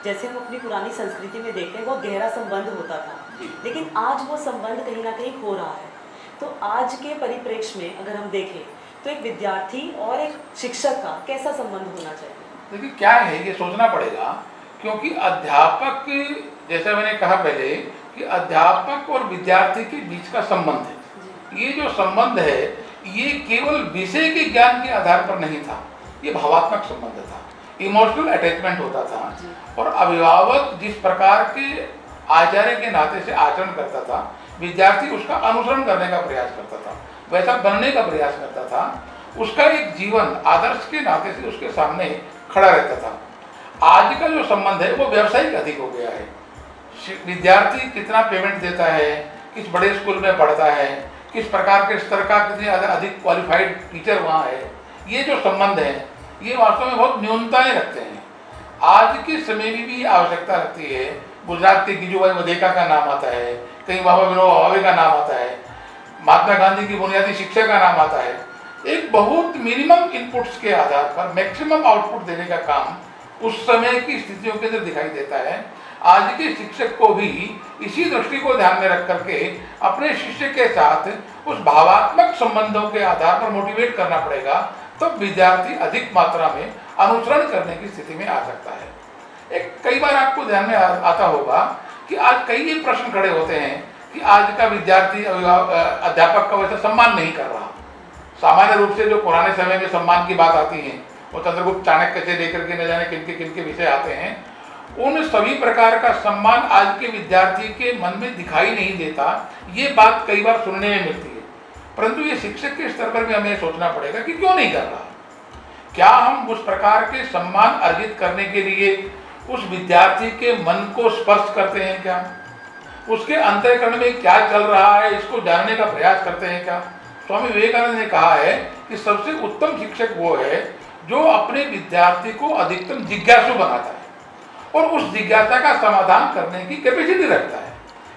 जैसे हम अपनी पुरानी संस्कृति में देखते हैं बहुत गहरा संबंध होता था, लेकिन आज वो संबंध कहीं ना कहीं खो रहा है। तो आज के परिप्रेक्ष्य में अगर हम देखें तो एक विद्यार्थी और एक शिक्षक का कैसा संबंध होना चाहिए? देखिए क्या है, ये सोचना पड़ेगा, क्योंकि अध्यापक, जैसा मैंने कहा पहले कि अध्यापक और विद्यार्थी के बीच का संबंध है, ये जो संबंध है ये केवल विषय के ज्ञान के आधार पर नहीं था, ये भावात्मक संबंध था, इमोशनल अटैचमेंट होता था। और अभिभावक जिस प्रकार के आचार्य के नाते से आचरण करता था, विद्यार्थी उसका अनुसरण करने का प्रयास करता था, वैसा बनने का प्रयास करता था, उसका एक जीवन आदर्श के नाते से उसके सामने खड़ा रहता था। आज का जो संबंध है वो व्यावसायिक अधिक हो गया है। विद्यार्थी कितना पेमेंट देता है, किस बड़े स्कूल में पढ़ता है, किस प्रकार के स्तर का कितने अधिक क्वालिफाइड टीचर वहाँ है, ये जो संबंध है ये वास्तव में बहुत न्यूनताएं रखते हैं। आज के समय में भी आवश्यकता रखती है। गुजरात के गिजुभाई मधेका का नाम आता है, कहीं बाबा विनोबा भावे का नाम आता है, महात्मा गांधी की बुनियादी शिक्षा का नाम आता है। एक बहुत मिनिमम इनपुट्स के आधार पर मैक्सिमम आउटपुट देने का काम उस समय की स्थितियों के अंदर दिखाई देता है। आज के शिक्षक को भी इसी दृष्टि को ध्यान में रख करके अपने शिष्य के साथ उस भावात्मक संबंधों के आधार पर मोटिवेट करना पड़ेगा, तब विद्यार्थी अधिक मात्रा में अनुसरण करने की स्थिति में आ सकता है। एक कई बार आपको ध्यान में आता होगा कि आज कई प्रश्न खड़े होते हैं कि आज का विद्यार्थी अध्यापक का वैसे सम्मान नहीं कर रहा। सामान्य रूप से जो पुराने समय में सम्मान की बात आती है वो चंद्रगुप्त चाणक्य से लेकर के न जाने किनके विषय आते हैं, उन सभी प्रकार का सम्मान आज के विद्यार्थी के मन में दिखाई नहीं देता। ये बात कई बार सुनने में मिलती है, परंतु ये शिक्षक के स्तर पर भी हमें सोचना पड़ेगा कि क्यों नहीं कर रहा। क्या हम उस प्रकार के सम्मान अर्जित करने के लिए उस विद्यार्थी के मन को स्पर्श करते हैं क्या? उसके अंतःकरण में क्या चल रहा है इसको जानने का प्रयास करते हैं क्या? स्वामी विवेकानंद ने कहा है कि सबसे उत्तम शिक्षक वो है जो अपने विद्यार्थी को अधिकतम जिज्ञासु बनाता है और उस जिज्ञासा का समाधान करने की कैपेसिटी रखता है।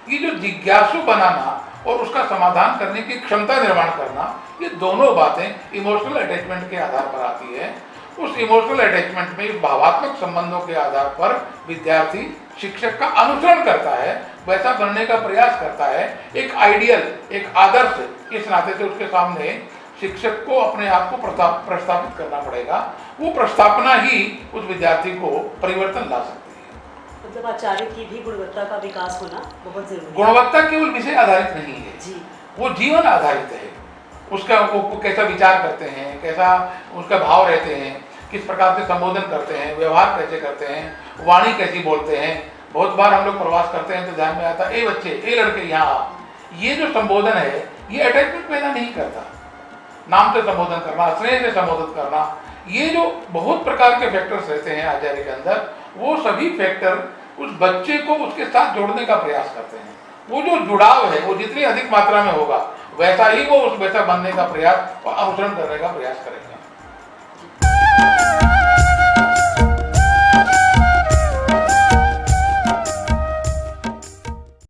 ये जो जिज्ञासु बनाना और उसका समाधान करने की क्षमता निर्माण करना, ये दोनों बातें इमोशनल अटैचमेंट के आधार पर आती है। उस इमोशनल अटैचमेंट में भावात्मक संबंधों के आधार पर विद्यार्थी शिक्षक का अनुसरण करता है, वैसा बनने का प्रयास करता है। एक आइडियल, एक आदर्श इस नाते से उसके सामने शिक्षक को अपने आप को प्रस्थापित करना पड़ेगा। वो प्रस्थापना ही उस विद्यार्थी को परिवर्तन ला सकती है। मतलब आचार्य की भी गुणवत्ता का विकास होना बहुत जरूरी है। गुणवत्ता केवल विषय आधारित नहीं है जी, वो जीवन आधारित है। उसका वो कैसा विचार करते हैं, कैसा उसका भाव रहते हैं, किस प्रकार से संबोधन करते हैं, व्यवहार कैसे करते हैं, वाणी कैसी बोलते हैं। बहुत बार हम लोग प्रवास करते हैं तो ध्यान में आता है, ए बच्चे, ए लड़के यहाँ। ये जो संबोधन है ये अटैचमेंट पैदा नहीं करता। नाम से संबोधन करना, स्नेह से संबोधित करना, ये जो बहुत प्रकार के फैक्टर्स रहते हैं आचार्य के अंदर, वो सभी फैक्टर उस बच्चे को उसके साथ जोड़ने का प्रयास करते हैं। वो जो जुड़ाव है वो जितनी अधिक मात्रा में होगा वैसा ही वो उस वैसा बनने का प्रयास और अनुसरण करने का प्रयास करेगा।